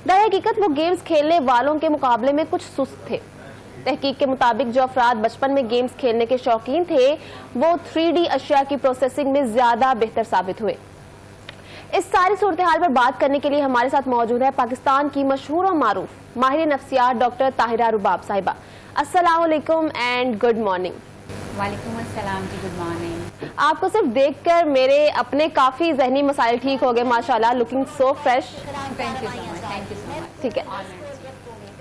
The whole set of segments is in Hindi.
दरहकीकत वो गेम्स खेलने वालों के मुकाबले में कुछ सुस्त थे। तहकीक के मुताबिक जो अफराद बचपन में गेम्स खेलने के शौकीन थे वो 3D अशिया की प्रोसेसिंग में ज्यादा बेहतर साबित हुए। इस सारी सूरत हाल पर बात करने के लिए हमारे साथ मौजूद है पाकिस्तान की मशहूर और मारूफ माहिर नफ्सियात डॉक्टर ताहिरा रुबाब साहिबा। अस्सलाम वालेकुम एंड गुड मॉर्निंग। वालेकुम अस्सलाम जी, गुड मॉर्निंग। आपको सिर्फ देखकर मेरे अपने काफी जहनी मसाइल ठीक हो गए माशाल्लाह, looking so fresh. Thank you so much, thank you so much. ठीक है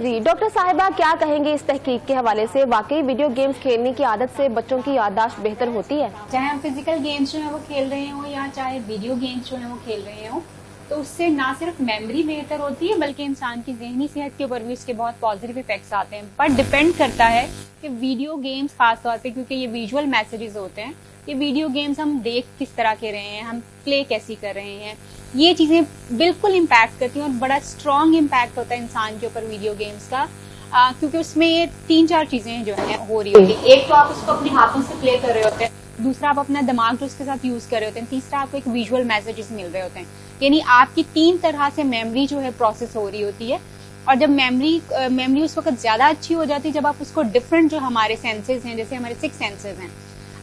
जी, डॉक्टर साहिबा क्या कहेंगे इस तहकीक के हवाले से, वाकई वीडियो गेम्स खेलने की आदत से बच्चों की याददाश्त बेहतर होती है? चाहे हम फिजिकल गेम्स जो है वो खेल रहे हो या चाहे वीडियो गेम्स जो है वो खेल रहे हो, तो उससे ना सिर्फ मेमोरी बेहतर होती है बल्कि इंसान की जहनी सेहत के ऊपर भी इसके बहुत पॉजिटिव इफेक्ट्स आते हैं। पर डिपेंड करता है कि वीडियो गेम्स खासतौर पे, क्योंकि ये विजुअल मैसेजेस होते हैं, ये वीडियो गेम्स हम देख किस तरह के रहे हैं, हम प्ले कैसी कर रहे हैं, ये चीजें बिल्कुल इम्पैक्ट करती हैं और बड़ा स्ट्रॉन्ग इम्पैक्ट होता है इंसान के ऊपर वीडियो गेम्स का। क्योंकि उसमें ये 3-4 चीजें जो है हो रही होती है। एक तो आप उसको अपने हाथों से प्ले कर रहे होते हैं, दूसरा आप अपना दिमाग जो उसके साथ यूज कर रहे होते हैं, तीसरा आपको एक विजुअल मैसेजेस मिल रहे होते हैं। यानी आपकी 3 तरह से मेमोरी जो है प्रोसेस हो रही होती है। और जब मेमोरी उस वक्त ज्यादा अच्छी हो जाती है जब आप उसको डिफरेंट जो हमारे सेंसेस हैं, जैसे हमारे 6 सेंसेस हैं,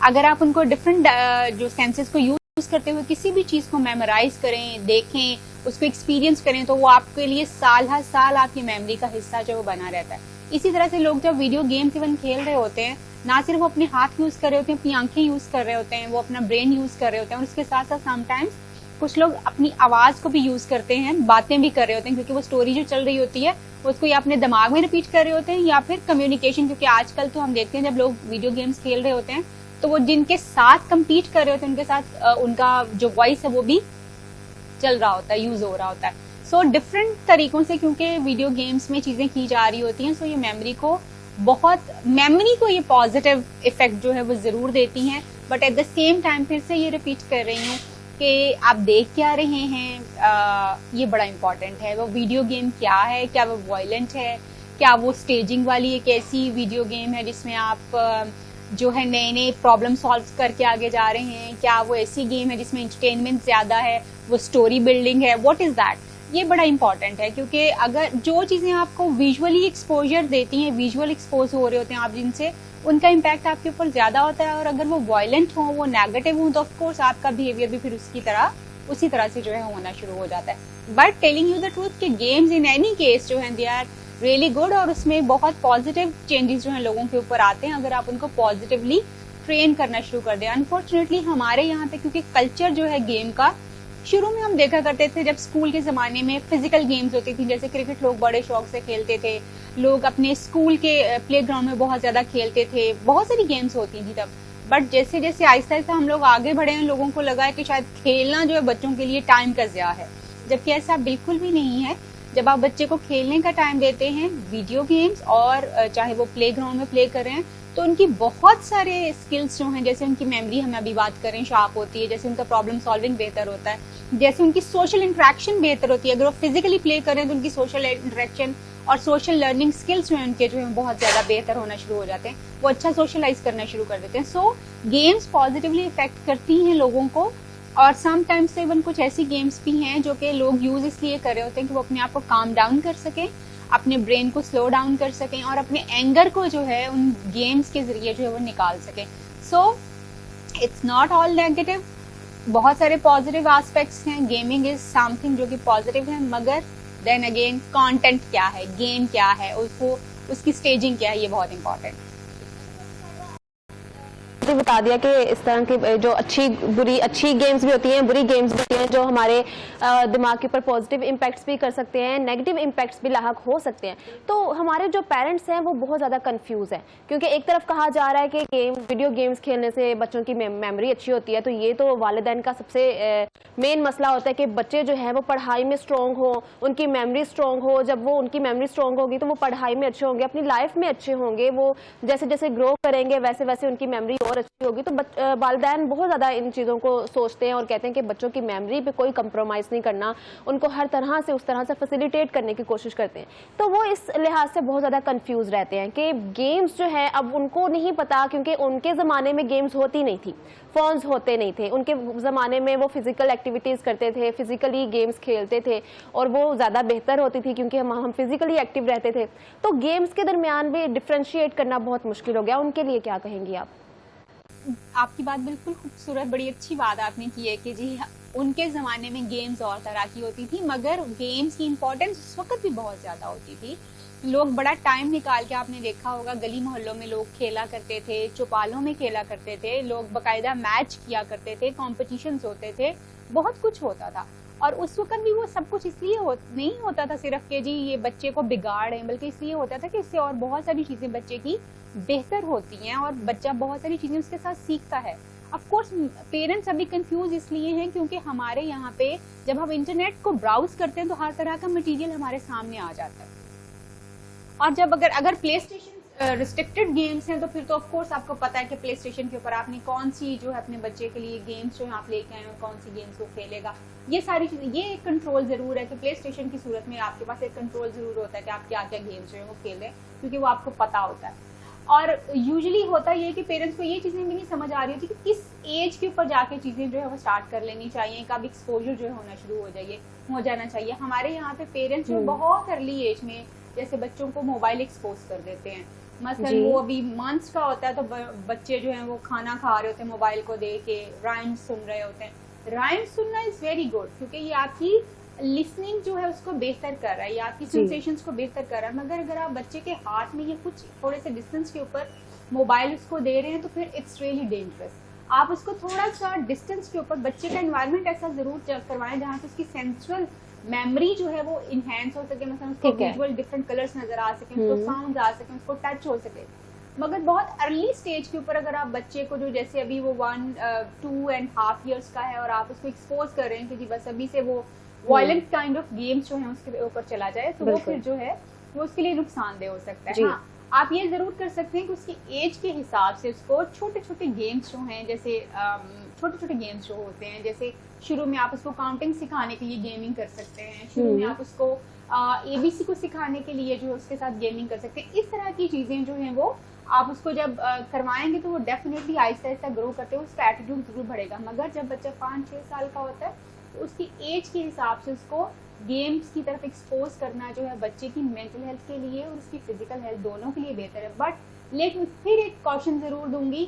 अगर आप उनको डिफरेंट जो सेंसेस को यूज करते हुए किसी भी चीज को मेमोराइज करें, देखें, उसको एक्सपीरियंस करें, तो वो आपके लिए साल हर साल आपकी मेमोरी का हिस्सा जो वो बना रहता है। इसी तरह से लोग जब वीडियो गेम्स इवन खेल रहे होते हैं, ना सिर्फ वो अपने हाथ यूज कर रहे होते हैं, अपनी आंखें यूज कर रहे होते हैं, वो अपना ब्रेन यूज कर रहे होते हैं, और उसके साथ साथ समटाइम्स कुछ लोग अपनी आवाज को भी यूज करते हैं, बातें भी कर रहे होते हैं, क्योंकि वो स्टोरी जो चल रही होती है उसको या अपने दिमाग में रिपीट कर रहे होते हैं या फिर कम्युनिकेशन, क्योंकि आजकल तो हम देखते हैं जब लोग वीडियो गेम्स खेल रहे होते हैं तो वो जिनके साथ कम्पीट कर रहे होते हैं उनके साथ उनका जो वॉइस है वो भी चल रहा होता है, यूज हो रहा होता है। सो डिफरेंट तरीकों से क्योंकि वीडियो गेम्स में चीजें की जा रही होती हैं, सो ये मेमोरी को ये पॉजिटिव इफेक्ट जो है वो जरूर देती हैं। But at the same time फिर से ये रिपीट कर रही हूँ कि आप देख क्या रहे हैं, ये बड़ा इंपॉर्टेंट है। वो वीडियो गेम क्या है, क्या वो वायलेंट है, क्या वो स्टेजिंग वाली एक ऐसी वीडियो गेम है जिसमें आप जो है नए नए प्रॉब्लम सॉल्व करके आगे जा रहे हैं, क्या वो ऐसी गेम है जिसमें एंटरटेनमेंट ज्यादा है, वो स्टोरी बिल्डिंग है, व्हाट इज दैट। ये बड़ा इंपॉर्टेंट है, क्योंकि अगर जो चीजें आपको विजुअली एक्सपोजर देती हैं, विजुअल एक्सपोज हो रहे होते हैं आप जिनसे, उनका इम्पैक्ट आपके ऊपर ज्यादा होता है। और अगर वो वायलेंट हो, वो नेगेटिव हो, तो ऑफकोर्स आपका बिहेवियर भी फिर उसी तरह से जो है होना शुरू हो जाता है। But telling you the truth कि गेम्स इन एनी केस जो है दे आर रियली गुड, और उसमें बहुत पॉजिटिव चेंजेस जो है लोगों के ऊपर आते हैं अगर आप उनको पॉजिटिवली ट्रेन करना शुरू कर दें। अनफॉर्चुनेटली हमारे यहाँ पे क्योंकि कल्चर जो है गेम का, शुरू में हम देखा करते थे जब स्कूल के जमाने में फिजिकल गेम्स होती थी, जैसे क्रिकेट लोग बड़े शौक से खेलते थे, लोग अपने स्कूल के प्लेग्राउंड में बहुत ज्यादा खेलते थे, बहुत सारी गेम्स होती थी तब। बट जैसे जैसे आहिस्ता आहिस्ता हम लोग आगे बढ़े हैं, लोगों को लगा है कि शायद खेलना जो है बच्चों के लिए टाइम का ज़िया है, जबकि ऐसा बिल्कुल भी नहीं है। जब आप बच्चे को खेलने का टाइम देते हैं वीडियो गेम्स, और चाहे वो प्लेग्राउंड में प्ले कर रहे हैं, तो उनकी बहुत सारे स्किल्स जो हैं, जैसे उनकी मेमोरी हम अभी बात करें शार्प होती है, जैसे उनका प्रॉब्लम सॉल्विंग बेहतर होता है, जैसे उनकी सोशल इंटरेक्शन बेहतर होती है। अगर वो फिजिकली प्ले करें तो उनकी सोशल इंटरेक्शन और सोशल लर्निंग स्किल्स जो है उनके जो है बहुत ज्यादा बेहतर होना शुरू हो जाते हैं, वो अच्छा सोशलाइज करना शुरू कर देते हैं। सो गेम्स पॉजिटिवली इफेक्ट करती हैं लोगों को, और समटाइम्स इवन कुछ ऐसी गेम्स भी हैं जो कि लोग यूज इसलिए कर रहे होते हैं कि वो अपने आप को काम डाउन कर सकें, अपने ब्रेन को स्लो डाउन कर सकें, और अपने एंगर को जो है उन गेम्स के जरिए जो है वो निकाल सकें। So it's not all negative, बहुत सारे पॉजिटिव एस्पेक्ट्स हैं। गेमिंग इज समथिंग जो कि पॉजिटिव है, मगर देन अगेन कंटेंट क्या है, गेम क्या है, उसकी स्टेजिंग क्या है, ये बहुत इंपॉर्टेंट है। बता दिया कि इस तरह की जो अच्छी गेम्स भी होती हैं, बुरी गेम्स भी होती हैं, जो हमारे दिमाग के ऊपर पॉजिटिव इम्पैक्ट्स भी कर सकते हैं, नेगेटिव इम्पैक्ट्स भी लाहक हो सकते हैं। तो हमारे जो पेरेंट्स हैं वो बहुत ज़्यादा कंफ्यूज हैं, क्योंकि एक तरफ कहा जा रहा है कि वीडियो गेम्स खेलने से बच्चों की मेमोरी अच्छी होती है, तो ये तो वालिदैन का सबसे मेन मसला होता है कि बच्चे जो हैं वो पढ़ाई में स्ट्रॉन्ग हो, उनकी मेमोरी स्ट्रॉन्ग हो। जब वो उनकी मेमोरी स्ट्रॉन्ग होगी तो वो पढ़ाई में अच्छे होंगे, अपनी लाइफ में अच्छे होंगे, वो जैसे जैसे ग्रो करेंगे वैसे वैसे उनकी मेमोरी और और अच्छी होगी। तो वालिदैन बहुत ज़्यादा इन चीज़ों को सोचते हैं और कहते हैं कि बच्चों की मेमोरी पे कोई कंप्रोमाइज़ नहीं करना, उनको हर तरह से उस तरह से फैसिलिटेट करने की कोशिश करते हैं। तो वो इस लिहाज से बहुत ज़्यादा कंफ्यूज रहते हैं कि गेम्स जो है अब उनको नहीं पता, क्योंकि उनके ज़माने में गेम्स होती नहीं थी, फ़ोन्स होते नहीं थे। उनके ज़माने में वो फिज़िकल एक्टिविटीज़ करते थे, फिज़िकली गेम्स खेलते थे और वो ज़्यादा बेहतर होती थी क्योंकि हम फिज़िकली एक्टिव रहते थे। तो गेम्स के दरमियान भी डिफ्रेंशिएट करना बहुत मुश्किल हो गया। उनके लिए क्या कहेंगी आप? आपकी बात बिल्कुल खूबसूरत, बड़ी अच्छी बात आपने की है कि जी उनके ज़माने में गेम्स और तरह की होती थी, मगर गेम्स की इम्पोर्टेंस उस वक्त भी बहुत ज़्यादा होती थी। लोग बड़ा टाइम निकाल के, आपने देखा होगा गली मोहल्लों में लोग खेला करते थे, चौपालों में खेला करते थे, लोग बाकायदा मैच किया करते थे, कॉम्पिटिशन्स होते थे, बहुत कुछ होता था। और उस वक्त भी वो सब कुछ इसलिए नहीं होता था सिर्फ कि जी ये बच्चे को बिगाड़ है, बल्कि इसलिए होता था कि इससे और बहुत सारी चीज़ें बच्चे की बेहतर होती हैं और बच्चा बहुत सारी चीज़ें उसके साथ सीखता है। ऑफ कोर्स पेरेंट्स अभी कंफ्यूज इसलिए हैं क्योंकि हमारे यहाँ पे जब हम इंटरनेट को ब्राउज करते हैं तो हर तरह का मटेरियल हमारे सामने आ जाता है। और जब अगर प्ले स्टेशन रिस्ट्रिक्टेड गेम्स हैं तो फिर तो ऑफ कोर्स आपको पता है कि प्ले स्टेशन के ऊपर आपने कौन सी जो है अपने बच्चे के लिए गेम्स जो है आप लेके आए और कौन सी गेम्स वो खेलेगा, ये सारी चीज़ें, ये एक कंट्रोल ज़रूर है कि प्ले स्टेशन की सूरत में आपके पास एक कंट्रोल ज़रूर होता है कि आप क्या क्या गेम्स जो है वो खेल रहे हैं, क्योंकि वो आपको पता होता है। और यूजुअली होता ये है कि पेरेंट्स को ये चीज़ें भी नहीं समझ आ रही होती कि किस एज के ऊपर जाके चीज़ें जो है वो स्टार्ट कर लेनी चाहिए, कब एक्सपोजर जो है होना शुरू हो जाना चाहिए। हमारे यहाँ पे पेरेंट्स जो बहुत अर्ली एज में जैसे बच्चों को मोबाइल एक्सपोज कर देते हैं। मसलन वो अभी मंथ्स का होता है तो बच्चे जो हैं वो खाना खा रहे होते हैं, मोबाइल को दे के राइम्स सुन रहे होते हैं। राइम्स सुनना इज़ वेरी गुड क्योंकि ये आपकी लिसनिंग जो है उसको बेहतर कर रहा है, या आपकी सेंसेशंस को बेहतर कर रहा है। मगर अगर आप बच्चे के हाथ में ये कुछ थोड़े से डिस्टेंस के ऊपर मोबाइल उसको दे रहे हैं तो फिर इट्स रियली डेंजरस। आप उसको थोड़ा सा डिस्टेंस के ऊपर बच्चे का एनवायरनमेंट ऐसा जरूर करवाएं जहाँ से उसकी सेंसुअल मेमोरी जो है वो इनहेंस हो सके, मतलब उसको विजुअल डिफरेंट कलर्स नजर आ सके, उसको साउंड आ सके, उसको टच हो सके। मगर बहुत अर्ली स्टेज के ऊपर अगर आप बच्चे को जो जैसे अभी वो 1-2.5 ईयर्स का है और आप उसको एक्सपोज कर रहे हैं कि जी बस अभी से वो वायलेंट काइंड ऑफ गेम्स जो है उसके ऊपर चला जाए तो वो फिर जो है वो उसके लिए नुकसानदेह हो सकता है। हाँ, आप ये जरूर कर सकते हैं कि उसकी एज के हिसाब से उसको छोटे छोटे गेम्स जो हैं, जैसे छोटे छोटे गेम्स जो होते हैं, जैसे शुरू में आप उसको काउंटिंग सिखाने के लिए गेमिंग कर सकते हैं, शुरू में आप उसको ABC को सिखाने के लिए जो उसके साथ गेमिंग कर सकते हैं। इस तरह की चीज़ें जो हैं वो आप उसको जब करवाएंगे तो वो डेफिनेटली आहिस्ता आहिस्ता ग्रो करते हुए उसका एटीट्यूड जरूर बढ़ेगा। मगर जब बच्चा 5-6 साल का होता है तो उसकी एज के हिसाब से उसको गेम्स की तरफ एक्सपोज करना जो है बच्चे की मेंटल हेल्थ के लिए और उसकी फिजिकल हेल्थ दोनों के लिए बेहतर है। बट लेकिन फिर एक कॉशन जरूर दूंगी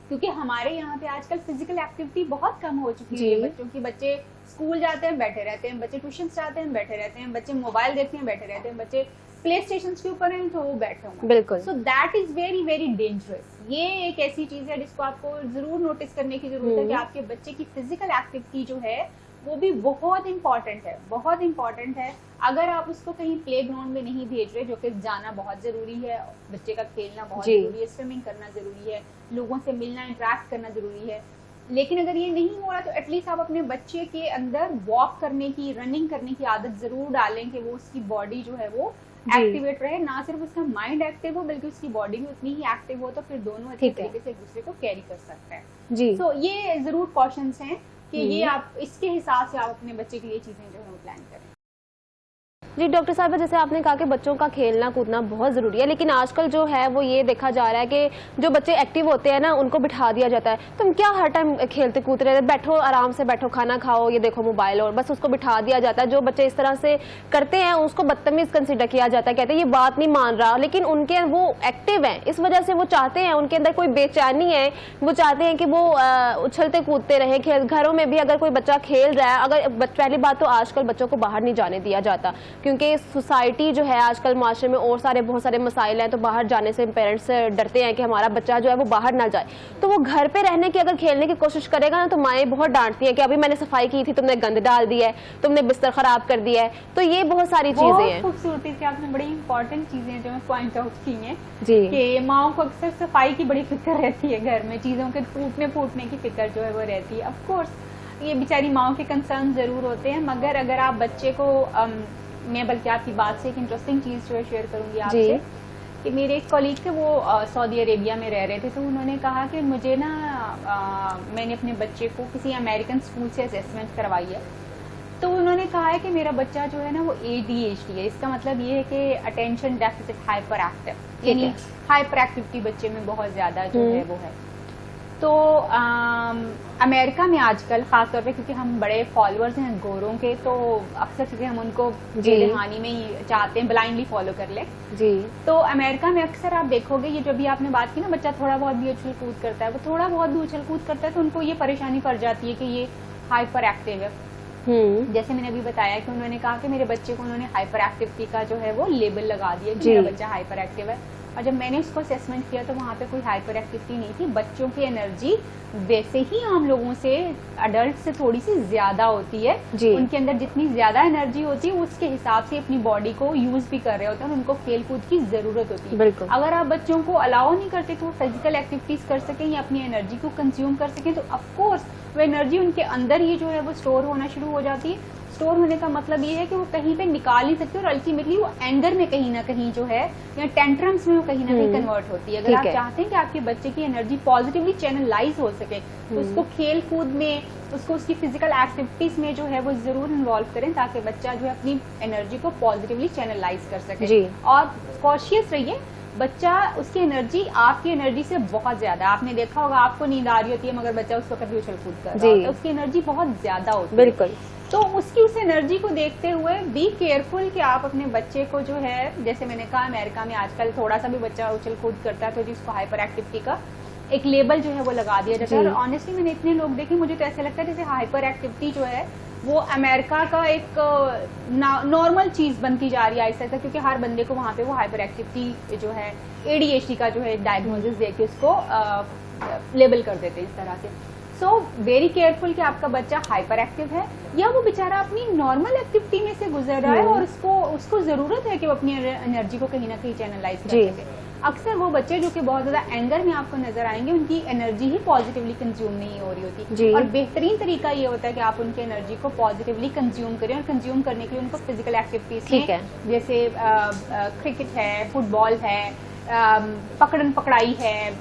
क्योंकि हमारे यहाँ पे आजकल फिजिकल एक्टिविटी बहुत कम हो चुकी है बच्चों की। बच्चे स्कूल जाते हैं बैठे रहते हैं, बच्चे ट्यूशन जाते हैं बैठे रहते हैं, बच्चे मोबाइल देखते हैं बैठे रहते हैं, बच्चे प्ले स्टेशन के ऊपर हैं तो वो बैठे होंगे। बिल्कुल। So that is very very dangerous. ये एक ऐसी चीज है जिसको आपको जरूर नोटिस करने की जरूरत है कि आपके बच्चे की फिजिकल एक्टिविटी जो है वो भी बहुत इंपॉर्टेंट है, बहुत इंपॉर्टेंट है। अगर आप उसको कहीं प्ले ग्राउंड में नहीं भेज रहे, जो कि जाना बहुत जरूरी है, बच्चे का खेलना बहुत जरूरी है, स्विमिंग करना जरूरी है, लोगों से मिलना इंटरेक्ट करना जरूरी है, लेकिन अगर ये नहीं हो रहा तो एटलीस्ट आप अपने बच्चे के अंदर वॉक करने की, रनिंग करने की आदत जरूर डालें कि वो उसकी बॉडी जो है वो एक्टिवेट रहे, ना सिर्फ उसका माइंड एक्टिव हो बल्कि उसकी बॉडी भी उतनी ही एक्टिव हो, तो फिर दोनों अच्छे तरीके से एक दूसरे को कैरी कर सकते हैं जी। तो ये जरूर कॉशंस हैं कि ये आप इसके हिसाब से आप अपने बच्चे के लिए चीजें जो है प्लान करें। जी डॉक्टर साहब, जैसे आपने कहा कि बच्चों का खेलना कूदना बहुत ज़रूरी है, लेकिन आजकल जो है वो ये देखा जा रहा है कि जो बच्चे एक्टिव होते हैं ना उनको बिठा दिया जाता है, तुम क्या हर टाइम खेलते कूदते रहते, बैठो आराम से बैठो, खाना खाओ, ये देखो मोबाइल, और बस उसको बिठा दिया जाता है। जो बच्चे इस तरह से करते हैं उसको बदतमीज कंसिडर किया जाता है, कहते हैं ये बात नहीं मान रहा, लेकिन उनके वो एक्टिव हैं, इस वजह से वो चाहते हैं, उनके अंदर कोई बेचैनी है, वो चाहते हैं कि वो उछलते कूदते रहे। घरों में भी अगर कोई बच्चा खेल रहा है, अगर पहली बात तो आजकल बच्चों को बाहर नहीं जाने दिया जाता क्योंकि सोसाइटी जो है आजकल माशरे में और बहुत सारे मसाइल हैं, तो बाहर जाने से पेरेंट्स डरते हैं कि हमारा बच्चा जो है वो बाहर ना जाए। तो वो घर पे रहने की अगर खेलने की कोशिश करेगा ना तो माएँ बहुत डांटती हैं कि अभी मैंने सफाई की थी, तुमने गंद डाल दिया है, तुमने बिस्तर खराब कर दिया है। तो ये बहुत सारी चीजें हैं। खूबसूरती से आपने बड़ी इंपॉर्टेंट चीजें जो है पॉइंट आउट की हैं जी, कि माओ को अक्सर सफाई की बड़ी फिक्र रहती है, घर में चीजों के टूटने फूटने की फिक्र जो है वो रहती है। ऑफ कोर्स ये बेचारी माओ के कंसर्न जरूर होते हैं, मगर अगर आप बच्चे को मैं बल्कि आपकी बात से एक इंटरेस्टिंग चीज जो है शेयर करूंगी आपसे कि मेरे एक कॉलीग थे, वो सऊदी अरेबिया में रह रहे थे, तो उन्होंने कहा कि मुझे ना मैंने अपने बच्चे को किसी अमेरिकन स्कूल से असेसमेंट करवाई है, तो उन्होंने कहा है कि मेरा बच्चा जो है ना वो ADHD है। इसका मतलब ये है कि अटेंशन डेफिसिट हाइपर एक्टिव, यानी हाइपर एक्टिविटी बच्चे में बहुत ज्यादा जो है वो है। तो अमेरिका में आजकल खासतौर पे, क्योंकि हम बड़े फॉलोअर्स हैं गोरों के, तो अक्सर चीजें हम उनको बेहानी में ही चाहते हैं, ब्लाइंडली फॉलो कर ले जी। तो अमेरिका में अक्सर आप देखोगे, ये जो भी आपने बात की ना, बच्चा थोड़ा बहुत भी उछल कूद करता है, वो थोड़ा बहुत भी उछल कूद करता है तो उनको ये परेशानी पड़ जाती है कि ये हाइपर एक्टिव है। जैसे मैंने अभी बताया कि उन्होंने कहा कि मेरे बच्चे को उन्होंने हाइपर एक्टिविटी का जो है वो लेबल लगा दिया कि मेरा बच्चा हाइपर एक्टिव है, और जब मैंने उसको असेसमेंट किया तो वहाँ पे कोई हाइपर एक्टिविटी नहीं थी। बच्चों की एनर्जी वैसे ही आम लोगों से, अडल्ट से थोड़ी सी ज्यादा होती है, उनके अंदर जितनी ज्यादा एनर्जी होती है उसके हिसाब से अपनी बॉडी को यूज भी कर रहे होते हैं और उनको खेल कूद की जरूरत होती है। अगर आप बच्चों को अलाउ नहीं करते तो वो फिजिकल एक्टिविटीज कर सकें या अपनी एनर्जी को कंज्यूम कर सकें, तो ऑफकोर्स वो एनर्जी उनके अंदर ही जो है वो स्टोर होना शुरू हो जाती है। स्टोर होने का मतलब ये है कि वो कहीं पे निकाल नहीं सकते और अल्टीमेटली वो एंगर में कहीं ना कहीं जो है या टेंट्रम्स में वो कहीं ना कहीं कन्वर्ट होती है। अगर आप चाहते हैं कि आपके बच्चे की एनर्जी पॉजिटिवली चैनलाइज हो सके तो उसको खेल कूद में, उसको उसकी फिजिकल एक्टिविटीज में जो है वो जरूर इन्वॉल्व करें, ताकि बच्चा जो है अपनी एनर्जी को पॉजिटिवली चैनलाइज कर सके। और कॉशियस रहिए, बच्चा, उसकी एनर्जी आपकी एनर्जी से बहुत ज्यादा, आपने देखा होगा आपको नींद आ रही होती है मगर बच्चा उसको कभी उछल कूद कर रहा होता है, उसकी एनर्जी बहुत ज्यादा होती है। बिल्कुल। तो उसकी उस एनर्जी को देखते हुए बी केयरफुल कि आप अपने बच्चे को जो है, जैसे मैंने कहा अमेरिका में आजकल थोड़ा सा भी बच्चा उछल कूद करता है तो जिसको हाइपर एक्टिविटी का एक लेबल जो है वो लगा दिया जाता है। और ऑनेस्टली मैंने इतने लोग देखे, मुझे तो ऐसा लगता है जैसे हाइपर एक्टिविटी जो है वो अमेरिका का एक नॉर्मल चीज बनती जा रही है ऐसा, क्योंकि हर बंदे को वहाँ पे वो हाइपर एक्टिविटी जो है ADHD का जो है डायग्नोसिस देके उसको लेबल कर देते हैं इस तरह से। सो वेरी केयरफुल कि आपका बच्चा हाइपर एक्टिव है या वो बेचारा अपनी नॉर्मल एक्टिविटी में से गुजर रहा है और उसको जरूरत है कि वो अपनी एनर्जी को कहीं ना कहीं चैनलाइज कर सके। अक्सर वो बच्चे जो कि बहुत ज्यादा एंगर में आपको नजर आएंगे, उनकी एनर्जी ही पॉजिटिवली कंज्यूम नहीं हो रही होती, और बेहतरीन तरीका ये होता है कि आप उनकी एनर्जी को पॉजिटिवली कंज्यूम करें, और कंज्यूम करने के लिए उनको फिजिकल एक्टिविटीज में जैसे क्रिकेट है, फुटबॉल है, पकड़न पकड़ाई है,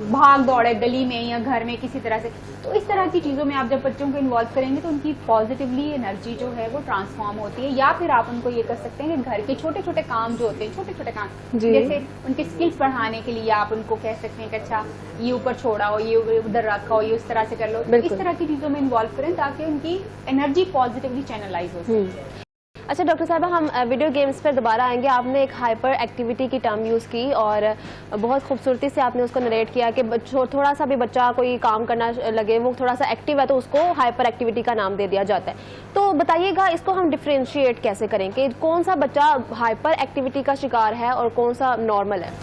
भाग दौड़ है गली में या घर में किसी तरह से, तो इस तरह की चीजों में आप जब बच्चों को इन्वॉल्व करेंगे तो उनकी पॉजिटिवली एनर्जी जो है वो ट्रांसफॉर्म होती है। या फिर आप उनको ये कर सकते हैं कि घर के छोटे छोटे काम जो होते हैं, छोटे छोटे काम जैसे उनके स्किल्स बढ़ाने के लिए आप उनको कह सकते हैं कि अच्छा ये ऊपर छोड़ाओ, ये उधर रखाओ, ये उस तरह से कर लो, इस तरह की चीजों में इन्वॉल्व करें ताकि उनकी एनर्जी पॉजिटिवली चैनलाइज हो सके। अच्छा डॉक्टर साहब, हम वीडियो गेम्स पर दोबारा आएंगे। आपने एक हाइपर एक्टिविटी की टर्म यूज़ की और बहुत खूबसूरती से आपने उसको नरेट किया कि थोड़ा सा भी बच्चा कोई काम करना लगे, वो थोड़ा सा एक्टिव है तो उसको हाइपर एक्टिविटी का नाम दे दिया जाता है। तो बताइएगा इसको हम डिफ्रेंशिएट कैसे करें कि कौन सा बच्चा हाइपर एक्टिविटी का शिकार है और कौन सा नॉर्मल है?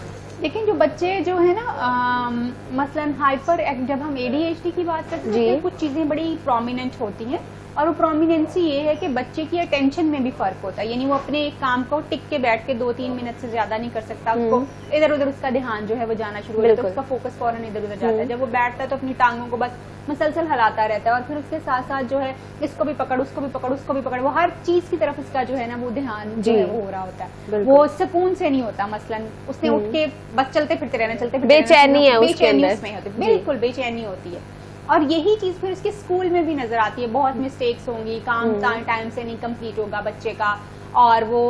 लेकिन जो बच्चे जो है ना मसलन हाइपर, जब हम ADHD की बात करते हैं तो कुछ चीजें बड़ी प्रोमिनेंट होती हैं, और वो प्रोमिनेंसी ये है कि बच्चे की अटेंशन में भी फर्क होता है, यानी वो अपने एक काम को टिक के बैठ के 2-3 मिनट से ज्यादा नहीं कर सकता, उसको इधर उधर उसका ध्यान जो है वो जाना शुरू हो जाता है, उसका फोकस फौरन इधर उधर जाता है। जब वो बैठता है तो अपनी टांगों को बस मसलसल हिलाता रहता है, और फिर उसके साथ साथ जो है इसको भी पकड़, उसको भी पकड़, उसको भी पकड़, वो हर चीज की तरफ उसका जो है ना वो ध्यान जो है वो हो रहा होता है, वो सुकून से नहीं होता। मसलन उसने उठ के बस चलते फिरते रहना, चलते फिरते बेचैनी है उसके अंदर, बिल्कुल बेचैनी होती है। और यही चीज फिर उसके स्कूल में भी नजर आती है, बहुत मिस्टेक्स होंगी, काम टाइम से नहीं कंप्लीट होगा बच्चे का, और वो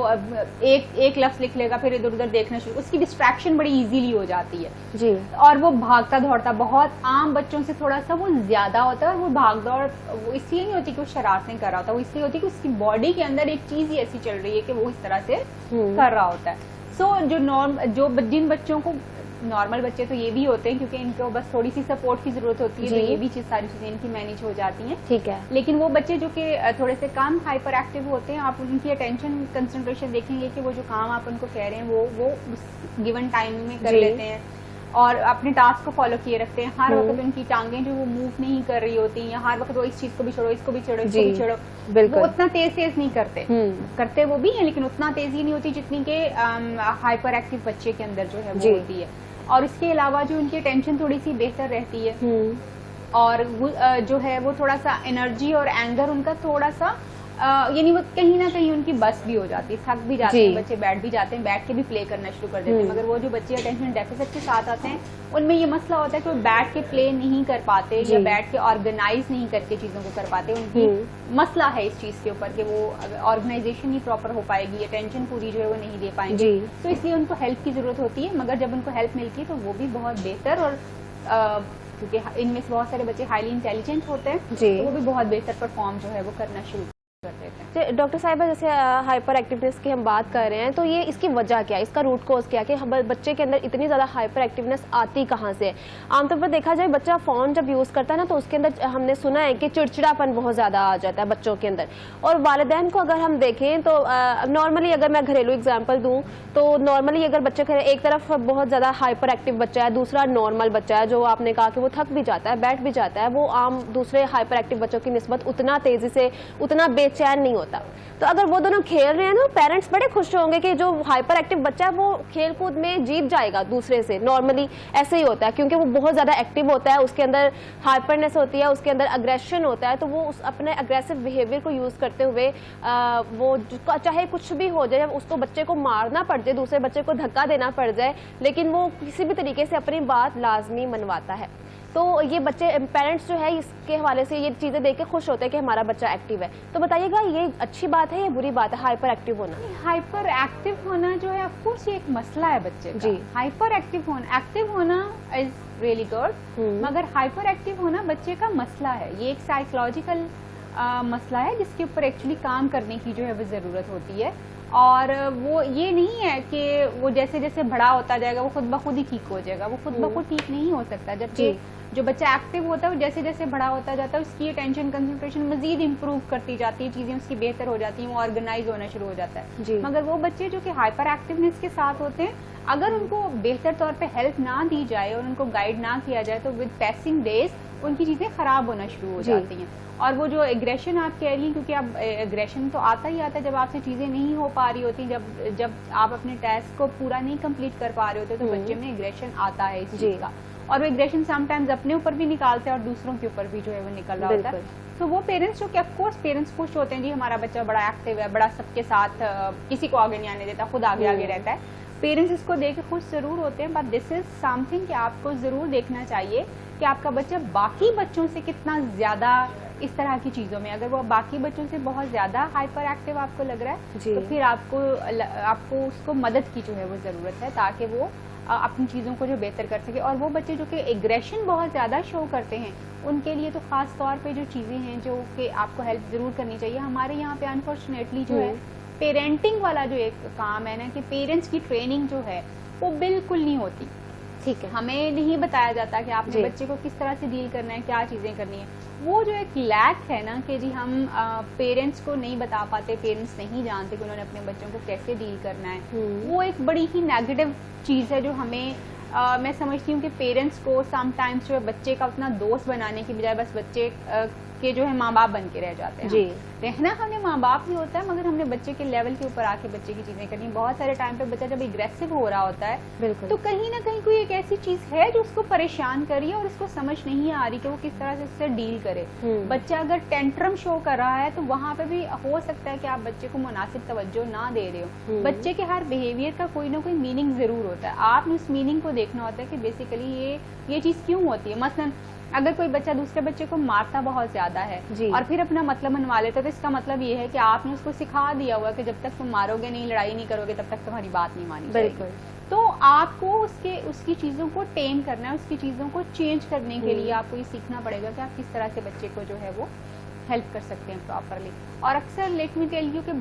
एक लफ्ज लिख लेगा फिर इधर उधर देखना शुरू, उसकी डिस्ट्रैक्शन बड़ी इजीली हो जाती है जी, और वो भागता दौड़ता बहुत आम बच्चों से थोड़ा सा वो ज्यादा होता है। और वो भाग दौड़ वो इसलिए नहीं होती कि वो शरारतें कर रहा होता, वो इसलिए होती है कि उसकी बॉडी के अंदर एक चीज ही ऐसी चल रही है कि वो इस तरह से कर रहा होता है। सो जिन बच्चों को, नॉर्मल बच्चे तो ये भी होते हैं क्योंकि इनको बस थोड़ी सी सपोर्ट की जरूरत होती है, तो ये भी सारी चीजें इनकी मैनेज हो जाती हैं, ठीक है। लेकिन वो बच्चे जो कि थोड़े से कम हाइपर एक्टिव होते हैं, आप उनकी अटेंशन कंसंट्रेशन देखेंगे कि वो जो काम आप उनको कह रहे हैं वो गिवन टाइम में कर लेते हैं और अपने टास्क को फॉलो किए रखते हैं। हर वक्त उनकी टांगें जो वो मूव नहीं कर रही होती, या हर वक्त वो इस चीज को भी छोड़ो, इसको भी छोड़ो, इसको भी छोड़ो, वो उतना तेज नहीं करते, करते वो भी है लेकिन उतना तेजी नहीं होती जितनी के हाइपर एक्टिव बच्चे के अंदर जो है वो होती है। और इसके अलावा जो उनकी टेंशन थोड़ी सी बेहतर रहती है, और जो है वो थोड़ा सा एनर्जी और एंगर उनका थोड़ा सा यानी वो कहीं ना कहीं उनकी बस भी हो जाती है, थक भी जाते हैं बच्चे, बैठ भी जाते हैं, बैठ के भी प्ले करना शुरू कर देते हैं। मगर वो जो बच्चे अटेंशन डेफिसिट के साथ आते हैं उनमें ये मसला होता है कि वो बैठ के प्ले नहीं कर पाते या बैठ के ऑर्गेनाइज नहीं करके चीजों को कर पाते। उनकी मसला है इस चीज के ऊपर कि वो ऑर्गेनाइजेशन नहीं प्रॉपर हो पाएगी, अटेंशन पूरी जो है वो नहीं दे पाएंगे, तो इसलिए उनको हेल्प की जरूरत होती है। मगर जब उनको हेल्प मिलती है तो वो भी बहुत बेहतर, और क्योंकि इनमें से बहुत सारे बच्चे हाईली इंटेलिजेंट होते हैं तो वो भी बहुत बेहतर परफॉर्म जो है वो करना शुरू कर देते हैं। डॉक्टर साहिबा, जैसे हाइपर एक्टिवनेस की हम बात कर रहे हैं, तो ये इसकी वजह क्या है, इसका रूट कॉज क्या है कि बच्चे के अंदर इतनी ज़्यादा हाइपर एक्टिवनेस आती कहाँ से है? आमतौर पर देखा जाए बच्चा फ़ोन जब यूज़ करता है ना, तो उसके अंदर हमने सुना है कि चिड़चिड़ापन बहुत ज़्यादा आ जाता है बच्चों के अंदर। और वालिदैन को अगर हम देखें तो नॉर्मली अगर मैं घरेलू एग्जाम्पल दूँ तो नॉर्मली अगर बच्चे एक तरफ बहुत ज़्यादा हाइपर एक्टिव बच्चा है, दूसरा नॉर्मल बच्चा है जो आपने कहा कि वो थक भी जाता है, बैठ भी जाता है, वो आम दूसरे हाइपर एक्टिव बच्चों की निस्बत उतना तेज़ी से, उतना बेचैन नहीं होता। तो अगर वो दोनों खेल रहे हैं ना, पेरेंट्स बड़े खुश होंगे कि जो हाइपर एक्टिव बच्चा है वो खेल कूद में जीत जाएगा दूसरे से। नॉर्मली ऐसे ही होता है क्योंकि वो बहुत ज़्यादा एक्टिव होता है, उसके अंदर हाइपरनेस होती है, उसके अंदर अग्रेशन होता है, तो वो उस अपने अग्रेसिव बिहेवियर को यूज़ करते हुए वो चाहे कुछ भी हो जाए, उसको बच्चे को मारना पड़ जाए, दूसरे बच्चे को धक्का देना पड़ जाए, लेकिन वो किसी भी तरीके से अपनी बात लाजमी मनवाता है। तो ये बच्चे, पेरेंट्स जो है इसके हवाले से ये चीज़ें देख के खुश होते हैं कि हमारा बच्चा एक्टिव है। तो बताइएगा ये अच्छी बात है या बुरी बात है हाइपर एक्टिव होना? हाइपर एक्टिव होना जो है ऑफ कोर्स ये एक मसला है बच्चे का। हाइपर एक्टिव होना इज रियली गुड, मगर हाइपर एक्टिव होना बच्चे का मसला है। ये एक साइकोलॉजिकल मसला है जिसके ऊपर एक्चुअली काम करने की जो है वो ज़रूरत होती है। और वो ये नहीं है कि वो जैसे जैसे बड़ा होता जाएगा वो खुद ब खुद ही ठीक हो जाएगा, वो खुद ब खुद ठीक नहीं हो सकता। जबकि जो बच्चा एक्टिव होता है वो जैसे जैसे बड़ा होता जाता है उसकी अटेंशन कंसंट्रेशन मजीद इंप्रूव करती जाती है, चीज़ें उसकी बेहतर हो जाती हैं, वो ऑर्गेनाइज होना शुरू हो जाता है। मगर वो बच्चे जो कि हाइपर एक्टिवनेस के साथ होते हैं, अगर उनको बेहतर तौर पे हेल्प ना दी जाए और उनको गाइड ना किया जाए तो विद पैसिंग डेज उनकी चीज़ें ख़राब होना शुरू हो जाती हैं। और वो जो एग्रेशन आप कह रही हैं, क्योंकि आप एग्रेशन तो आता ही आता है जब आपसे चीज़ें नहीं हो पा रही होती, जब आप अपने टास्क को पूरा नहीं कंप्लीट कर पा रहे होते तो बच्चे में एग्रेशन आता है इस चीज़ का। और वो एग्रेशन समटाइम्स अपने ऊपर भी निकालते हैं और दूसरों के ऊपर भी जो है वो निकल रहा होता है। तो वो पेरेंट्स जो कि ऑफकोर्स पेरेंट्स खुश होते हैं, जी हमारा बच्चा बड़ा एक्टिव है, बड़ा सबके साथ किसी को आगे नहीं आने देता, खुद आगे आगे रहता है, पेरेंट्स इसको देख के खुश जरूर होते हैं। बट दिस इज समथिंग कि आपको जरूर देखना चाहिए कि आपका बच्चा बाकी बच्चों से कितना ज्यादा इस तरह की चीज़ों में, अगर वो बाकी बच्चों से बहुत ज़्यादा हाइपर एक्टिव आपको लग रहा है तो फिर आपको उसको मदद की जो है वो ज़रूरत है, ताकि वो अपनी चीज़ों को जो बेहतर कर सके। और वो बच्चे जो कि एग्रेशन बहुत ज़्यादा शो करते हैं, उनके लिए तो ख़ास तौर पे जो चीज़ें हैं जो कि आपको हेल्प ज़रूर करनी चाहिए। हमारे यहाँ पे अनफॉर्चुनेटली जो है पेरेंटिंग वाला जो एक काम है ना, कि पेरेंट्स की ट्रेनिंग जो है वो बिल्कुल नहीं होती। ठीक है, हमें नहीं बताया जाता कि आपने बच्चे को किस तरह से डील करना है, क्या चीज़ें करनी है। वो जो एक लैक है ना कि जी हम पेरेंट्स को नहीं बता पाते, पेरेंट्स नहीं जानते कि उन्होंने अपने बच्चों को कैसे डील करना है, वो एक बड़ी ही नेगेटिव चीज़ है जो हमें मैं समझती हूँ कि पेरेंट्स को समटाइम्स जो है बच्चे का उतना दोस्त बनाने की बजाय बस बच्चे के जो है माँ बाप बन के रह जाते हैं। रहना हमने माँ बाप ही होता है, मगर हमने बच्चे के लेवल के ऊपर आके बच्चे की चीजें करनी। बहुत सारे टाइम पे बच्चा जब एग्रेसिव हो रहा होता है तो कहीं ना कहीं कोई एक ऐसी चीज है जो उसको परेशान कर रही है और उसको समझ नहीं आ रही कि वो किस तरह से इससे डील करे। बच्चा अगर टेंट्रम शो कर रहा है तो वहां पे भी हो सकता है कि आप बच्चे को मुनासिब तवज्जो ना दे रहे हो। बच्चे के हर बिहेवियर का कोई ना कोई मीनिंग जरूर होता है, आपने उस मीनिंग को देखना होता है कि बेसिकली ये चीज क्यों होती है। मसलन अगर कोई बच्चा दूसरे बच्चे को मारता बहुत ज्यादा है और फिर अपना मतलब मनवा लेता है तो इसका मतलब ये है कि आपने उसको सिखा दिया हुआ कि जब तक तुम मारोगे नहीं, लड़ाई नहीं करोगे, तब तक तुम्हारी बात नहीं मानी जाएगी। तो आपको उसकी चीज़ों को टेम करना है, उसकी चीज़ों को चेंज करने के लिए आपको ये सीखना पड़ेगा कि आप किस तरह से बच्चे को जो है वो हेल्प कर सकते हैं प्रॉपरली। और अक्सर लेट मी टेल यू कि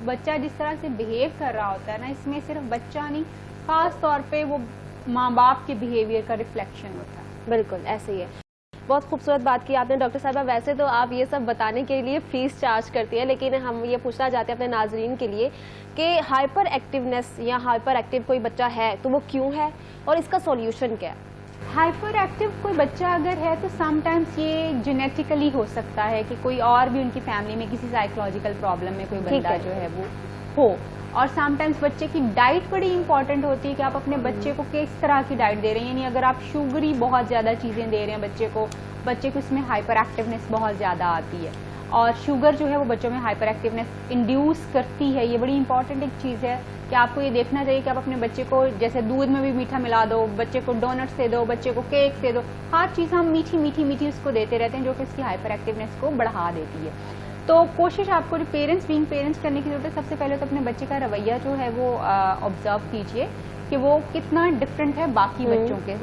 बच्चा जिस तरह से बिहेव कर रहा होता है ना, इसमें सिर्फ बच्चा नहीं, खास तौर पे वो माँ बाप के बिहेवियर का रिफ्लेक्शन होता है। बिल्कुल ऐसे ही है। बहुत खूबसूरत बात की आपने डॉक्टर साहिबा। वैसे तो आप ये सब बताने के लिए फीस चार्ज करती है, लेकिन हम ये पूछना चाहते हैं अपने नाजरीन के लिए कि हाइपर एक्टिवनेस या हाइपर एक्टिव कोई बच्चा है तो वो क्यों है और इसका सॉल्यूशन क्या है? हाइपर एक्टिव कोई बच्चा अगर है तो समटाइम्स ये जेनेटिकली हो सकता है कि कोई और भी उनकी फैमिली में किसी साइकोलॉजिकल प्रॉब्लम में कोई बंदा जो है वो हो। और समटाइम्स बच्चे की डाइट बड़ी इंपॉर्टेंट होती है कि आप अपने बच्चे को किस तरह की डाइट दे रहे हैं। यानी अगर आप शुगरी बहुत ज़्यादा चीज़ें दे रहे हैं बच्चे को इसमें हाइपर एक्टिवनेस बहुत ज़्यादा आती है। और शुगर जो है वो बच्चों में हाइपर एक्टिवनेस इंड्यूस करती है। ये बड़ी इंपॉर्टेंट एक चीज़ है कि आपको ये देखना चाहिए कि आप अपने बच्चे को जैसे दूध में भी मीठा मिला दो, बच्चे को डोनट्स दे दो, बच्चे को केक दे दो, हर चीज़ हम मीठी मीठी मीठी उसको देते रहते हैं जो कि उसकी हाइपर एक्टिवनेस को बढ़ा देती है। तो कोशिश आपको पेरेंट्स करने की जरूरत है। सबसे पहले तो अपने बच्चे का रवैया जो है वो ऑब्जर्व कीजिए कि वो कितना डिफरेंट है बाकी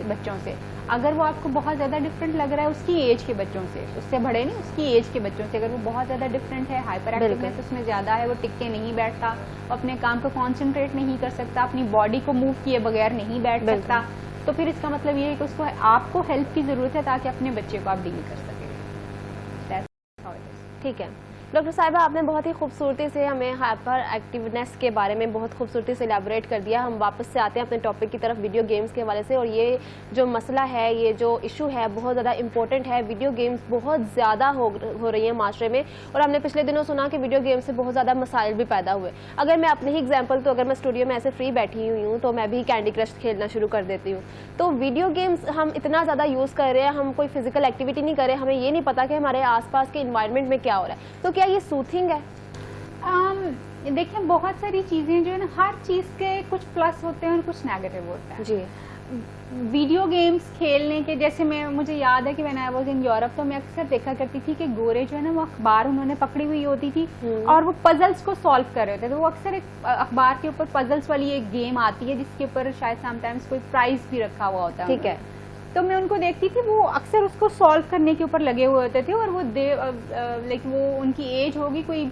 बच्चों से। अगर वो आपको बहुत ज़्यादा डिफरेंट लग रहा है उसकी एज के बच्चों से, उससे बड़े नहीं, उसकी एज के बच्चों से, अगर वो बहुत ज़्यादा डिफरेंट है, हाइपर एक्टिवनेस उसमें ज़्यादा है, वो टिक के नहीं बैठता, अपने काम को कॉन्सेंट्रेट नहीं कर सकता, अपनी बॉडी को मूव किए बगैर नहीं बैठ सकता, तो फिर इसका मतलब ये है कि उसको आपको हेल्प की ज़रूरत है ताकि अपने बच्चे को आप डील कर सकें। ठीक है डॉक्टर साहिबा, आपने बहुत ही खूबसूरती से हमें हाइपर एक्टिवनेस के बारे में बहुत खूबसूरती से एलैबोरेट कर दिया। हम वापस से आते हैं अपने टॉपिक की तरफ, वीडियो गेम्स के हवाले से। और ये जो मसला है, ये जो इशू है, बहुत ज़्यादा इंपॉर्टेंट है। वीडियो गेम्स बहुत ज़्यादा हो रही हैं माशरे में, और हमने पिछले दिनों सुना कि वीडियो गेम्स से बहुत ज़्यादा मसाइल भी पैदा हुए। अगर मैं अपनी ही एग्जाम्पल, तो अगर मैं स्टूडियो में ऐसे फ्री बैठी हुई हूँ तो मैं भी कैंडी क्रश खेलना शुरू कर देती हूँ। तो वीडियो गेम्स हम इतना ज़्यादा यूज़ कर रहे हैं, हम कोई फिजिकल एक्टिविटी नहीं कर रहे, हमें ये नहीं पता कि हमारे आसपास के इन्वायरमेंट में क्या हो रहा है। तो क्या ये सूथिंग है? देखिए, बहुत सारी चीज़ें जो है ना, हर चीज़ के कुछ प्लस होते हैं और कुछ नेगेटिव होता है। जी। वीडियो गेम्स खेलने के, जैसे मुझे याद है कि when I was in Europe, तो मैं अक्सर देखा करती थी कि गोरे जो है ना वो अखबार उन्होंने पकड़ी हुई होती थी और वो पजल्स को सॉल्व कर रहे थे। तो वो अक्सर एक अखबार के ऊपर पजल्स वाली एक गेम आती है जिसके ऊपर शायद समटाइम्स कोई प्राइज भी रखा हुआ होता है। ठीक है। तो मैं उनको देखती थी, वो अक्सर उसको सॉल्व करने के ऊपर लगे हुए होते थे, और वो लाइक वो उनकी एज होगी कोई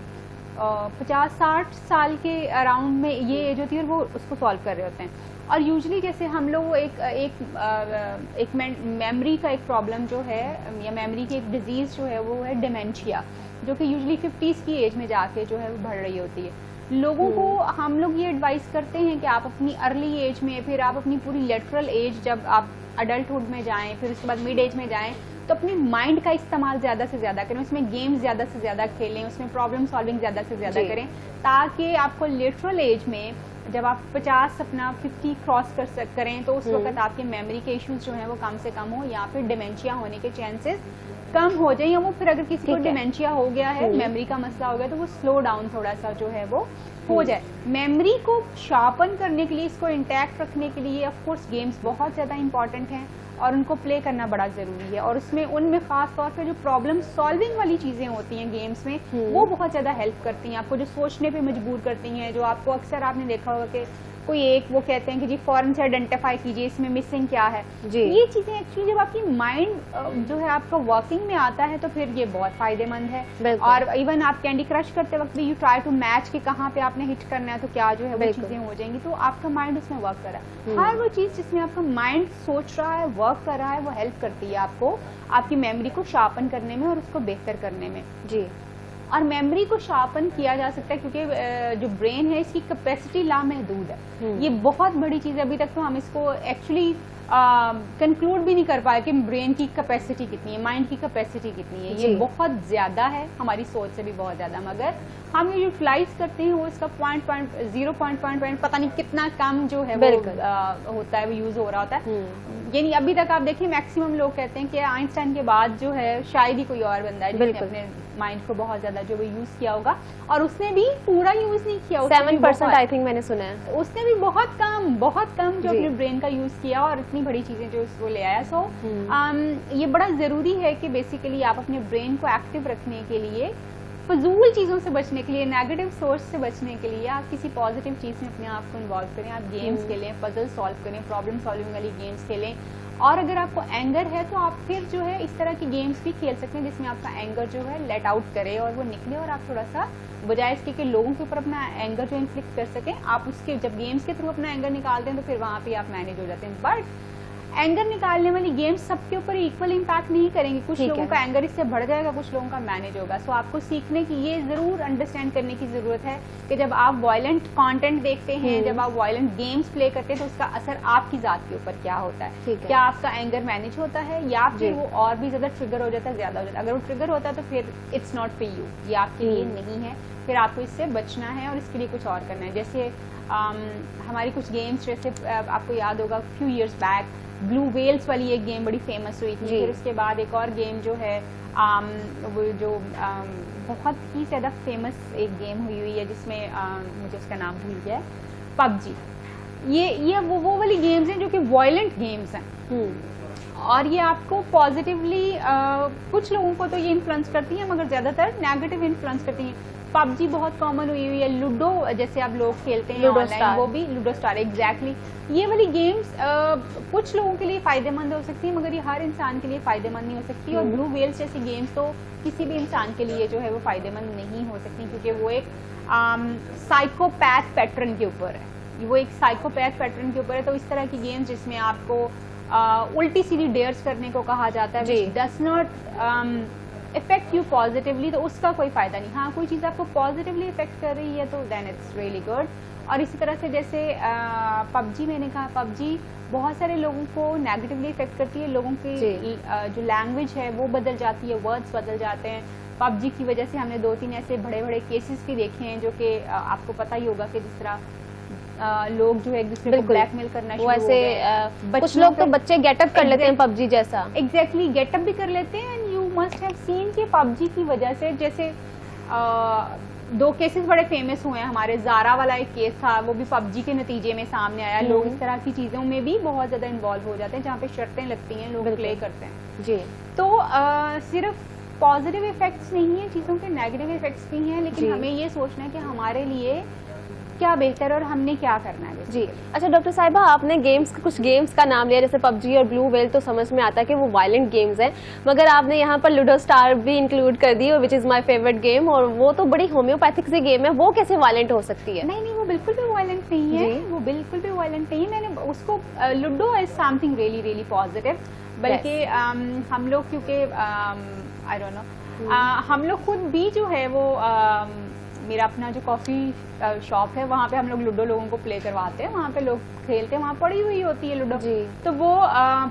50-60 साल के अराउंड में ये एज होती है, और वो उसको सॉल्व कर रहे होते हैं। और यूजुअली जैसे हम लोग एक मेमोरी का एक प्रॉब्लम जो है, या मेमोरी की एक डिजीज़ जो है वो है डिमेंशिया, जो कि यूजुअली 50s की एज में जाके जो है वो बढ़ रही होती है। लोगों को हम लोग ये एडवाइस करते हैं कि आप अपनी अर्ली एज में, फिर आप अपनी पूरी लेटरल एज, जब आप अडल्टहुड में जाएं, फिर उसके बाद मिड एज में जाएं, तो अपने माइंड का इस्तेमाल ज़्यादा से ज़्यादा करें, उसमें गेम्स ज़्यादा से ज़्यादा खेलें, उसमें प्रॉब्लम सॉल्विंग ज़्यादा से ज़्यादा करें, ताकि आपको लिटरल एज में जब आप 50 अपना 50 क्रॉस करें तो उस वक्त आपके मेमोरी के इश्यूज जो हैं वो कम से कम हो, या फिर डिमेंशिया होने के चांसेस कम हो जाए, या वो फिर अगर किसी को डिमेंशिया हो गया है, मेमोरी का मसला हो गया, तो वो स्लो डाउन थोड़ा सा जो है वो हो जाए। मेमोरी को शार्पन करने के लिए, इसको इंटैक्ट रखने के लिए ऑफ कोर्स गेम्स बहुत ज़्यादा इंपॉर्टेंट हैं और उनको प्ले करना बड़ा ज़रूरी है। और उसमें उनमें ख़ास तौर पे जो प्रॉब्लम सॉल्विंग वाली चीज़ें होती हैं गेम्स में, वो बहुत ज़्यादा हेल्प करती हैं, आपको जो सोचने पे मजबूर करती हैं, जो आपको अक्सर आपने देखा होगा कि कोई एक वो कहते हैं कि जी फौरन से आइडेंटिफाई कीजिए इसमें मिसिंग क्या है। ये चीज़ें एक्चुअली जब आपकी माइंड जो है आपका वर्किंग में आता है तो फिर ये बहुत फ़ायदेमंद है। और इवन आप कैंडी क्रश करते वक्त भी यू ट्राई टू मैच कि कहाँ पे आपने हिट करना है, तो क्या जो है वो चीज़ें हो जाएंगी, तो आपका माइंड उसमें वर्क कर रहा है। हर वो चीज़ जिसमें आपका माइंड सोच रहा है, वर्क कर रहा है, वो हेल्प करती है आपको आपकी मेमोरी को शार्पन करने में और उसको बेहतर करने में। जी। और मेमोरी को शार्पन किया जा सकता है क्योंकि जो ब्रेन है इसकी कैपेसिटी लामहदूद है। ये बहुत बड़ी चीज़ है। अभी तक तो हम इसको एक्चुअली कंक्लूड भी नहीं कर पाए कि ब्रेन की कैपेसिटी कितनी है, माइंड की कैपेसिटी कितनी है। ये बहुत ज़्यादा है, हमारी सोच से भी बहुत ज़्यादा, मगर हम ये यूटिलाइज करते हैं वो इसका 0.0 पता नहीं कितना कम जो है वो होता है, वो यूज़ हो रहा होता है। यानी अभी तक आप देखिए मैक्सिमम लोग कहते हैं कि आइंस्टाइन के बाद जो है शायद ही कोई और बंदा है जिसने अपने माइंड को बहुत ज्यादा जो वो यूज किया होगा, और उसने भी पूरा यूज नहीं किया, 7% आई थिंक मैंने सुना है। उसने भी बहुत कम जो अपने ब्रेन का यूज किया और इतनी बड़ी चीजें जो उसको ले आया। सो ये बड़ा जरूरी है कि बेसिकली आप अपने ब्रेन को एक्टिव रखने के लिए, फजूल चीज़ों से बचने के लिए, नेगेटिव सोर्स से बचने के लिए आप किसी पॉजिटिव चीज़ में अपने आप को इन्वॉल्व करें। आप गेम्स खेलें, पजल सॉल्व करें, प्रॉब्लम सॉल्विंग वाली गेम्स खेलें। और अगर आपको एंगर है तो आप फिर जो है इस तरह की गेम्स भी खेल सकते हैं जिसमें आपका एंगर जो है लेट आउट करे और वो निकले, और आप थोड़ा सा बजाय इसके कि लोगों के ऊपर अपना एंगर जो इन्फ्लिक्ट कर सकें, आप उसके जब गेम्स के थ्रू अपना एंगर निकालते हैं तो फिर वहाँ पे आप मैनेज हो जाते हैं। बट एंगर निकालने वाली गेम्स सबके ऊपर इक्वल इम्पैक्ट नहीं करेंगे। कुछ लोगों का एंगर इससे बढ़ जाएगा, कुछ लोगों का मैनेज होगा। सो आपको सीखने की, ये जरूर अंडरस्टैंड करने की जरूरत है कि जब आप वायलेंट कंटेंट देखते हैं, जब आप वायलेंट गेम्स प्ले करते हैं, तो उसका असर आपकी जात के ऊपर क्या होता है। क्या आपका एंगर मैनेज होता है या फिर वो और भी ज्यादा ट्रिगर हो जाता है, ज्यादा हो जाता है। अगर वो ट्रिगर होता है तो फिर इट्स नॉट फॉर यू, ये आपके लिए नहीं है। फिर आपको इससे बचना है और इसके लिए कुछ और करना है। जैसे हमारी कुछ गेम्स, जैसे आपको याद होगा few years back blue whales वाली एक गेम बड़ी फेमस हुई थी। फिर उसके बाद एक और गेम जो है वो जो बहुत ही ज़्यादा फेमस एक गेम हुई है जिसमें मुझे उसका नाम भूल गया है, पबजी। ये वो वाली गेम्स हैं जो कि वायलेंट गेम्स हैं और ये आपको पॉजिटिवली कुछ लोगों को तो ये इन्फ्लुएंस करती हैं मगर ज़्यादातर नेगेटिव इन्फ्लुएंस करती हैं। पबजी बहुत कॉमन हुई है, लूडो जैसे आप लोग खेलते हैं ऑनलाइन, वो भी लूडो स्टार, एग्जैक्टली। ये वाली गेम्स कुछ लोगों के लिए फायदेमंद हो सकती है मगर ये हर इंसान के लिए फायदेमंद नहीं हो सकती। और ब्लू वेल्स जैसी गेम्स तो किसी भी इंसान के लिए जो है वो फायदेमंद नहीं हो सकती क्योंकि वो एक साइकोपैथ पैटर्न के ऊपर है, वो एक साइकोपैथ पैटर्न के ऊपर है। तो इस तरह की गेम्स जिसमें आपको उल्टी सीधी डेयर्स करने को कहा जाता है, which does not effect you positively, तो उसका कोई फायदा नहीं। हाँ, कोई चीज़ आपको पॉजिटिवली इफेक्ट कर रही है तो देन इट्स रियली गुड। और इसी तरह से जैसे पबजी, मैंने कहा पबजी बहुत सारे लोगों को नेगेटिवली इफेक्ट करती है, लोगों की जो लैंग्वेज है वो बदल जाती है, वर्ड्स बदल जाते हैं। पबजी की वजह से हमने 2-3 ऐसे बड़े बड़े केसेस भी देखे हैं जो कि आपको पता ही होगा कि जिस तरह लोग जो है एक दूसरे को ब्लैकमेल करना शुरू हो गए। कुछ लोग तो बच्चे गेटअप कर लेते हैं पबजी जैसा, एग्जैक्टली गेटअप भी कर लेते हैं। And you must have seen कि पबजी की वजह से जैसे 2 केसेस बड़े फेमस हुए हैं हमारे। ज़ारा वाला एक केस था, वो भी पबजी के नतीजे में सामने आया। लोग इस तरह की चीज़ों में भी बहुत ज़्यादा इन्वॉल्व हो जाते हैं जहाँ पे शर्तें लगती हैं, लोग प्ले करते हैं जी। तो सिर्फ पॉजिटिव इफेक्ट्स नहीं है चीज़ों के, नेगेटिव इफेक्ट्स भी हैं, लेकिन हमें ये सोचना है कि हमारे लिए क्या बेहतर और हमने क्या करना है जी। अच्छा डॉक्टर साहिबा, आपने कुछ गेम्स का नाम लिया जैसे पबजी और ब्लू वेल, तो समझ में आता है कि वो वायलेंट गेम्स हैं, मगर आपने यहाँ पर लूडो स्टार भी इंक्लूड कर दी, which is my favourite game, और वो तो बड़ी होम्योपैथिक सी गेम है, वो कैसे वायलेंट हो सकती है? नहीं, वो बिल्कुल भी वायलेंट नहीं है, वो बिल्कुल भी वायलेंट नहीं है। मैंने उसको ludo is something really really positive, बल्कि हम लोग क्योंकि आई डोंट नो, हम लोग खुद भी जो है वो मेरा अपना जो कॉफ़ी शॉप है वहाँ पे हम लोग लूडो लोगों को प्ले करवाते हैं, वहाँ पे लोग खेलते हैं, वहाँ पड़ी हुई होती है लूडो, तो वो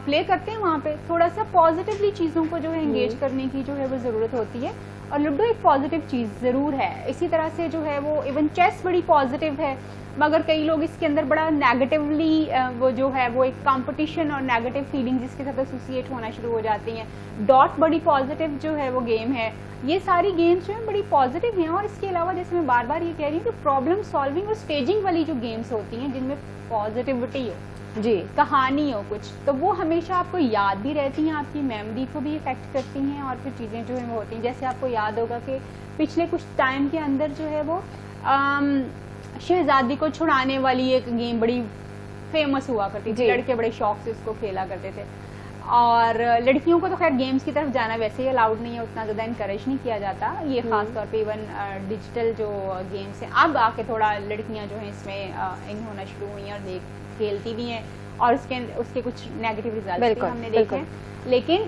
प्ले करते हैं वहाँ पे। थोड़ा सा पॉजिटिवली चीज़ों को जो है एंगेज करने की जो है वो ज़रूरत होती है, और लूडो एक पॉजिटिव चीज़ ज़रूर है। इसी तरह से जो है वो इवन चेस बड़ी पॉजिटिव है, मगर कई लोग इसके अंदर बड़ा नेगेटिवली वो जो है वो एक कंपटीशन और नेगेटिव फीलिंग जिसके साथ एसोसिएट होना शुरू हो जाती हैं। डॉट बड़ी पॉजिटिव जो है वो गेम है। ये सारी गेम्स जो है बड़ी पॉजिटिव हैं। और इसके अलावा जैसे मैं बार बार ये कह रही हूँ कि प्रॉब्लम सॉल्विंग और स्टेजिंग वाली जो गेम्स होती हैं जिनमें पॉजिटिविटी हो जी, कहानी हो कुछ, तो वो हमेशा आपको याद भी रहती हैं, आपकी मेमोरी को भी इफेक्ट करती हैं, और फिर चीज़ें जो है वो होती हैं। जैसे आपको याद होगा कि पिछले कुछ टाइम के अंदर जो है वो शहजादी को छुड़ाने वाली एक गेम बड़ी फेमस हुआ करती थी, लड़के बड़े शौक से उसको खेला करते थे। और लड़कियों को तो खैर गेम्स की तरफ जाना वैसे ही अलाउड नहीं है, उतना ज़्यादा इनकरेज नहीं किया जाता। ये खास तौर पे इवन डिजिटल जो गेम्स हैं अब आके थोड़ा लड़कियां जो हैं इसमें इन होना शुरू हुई हैं और खेलती भी हैं, और उसके कुछ नेगेटिव रिजल्ट भी हमने देखे हैं। लेकिन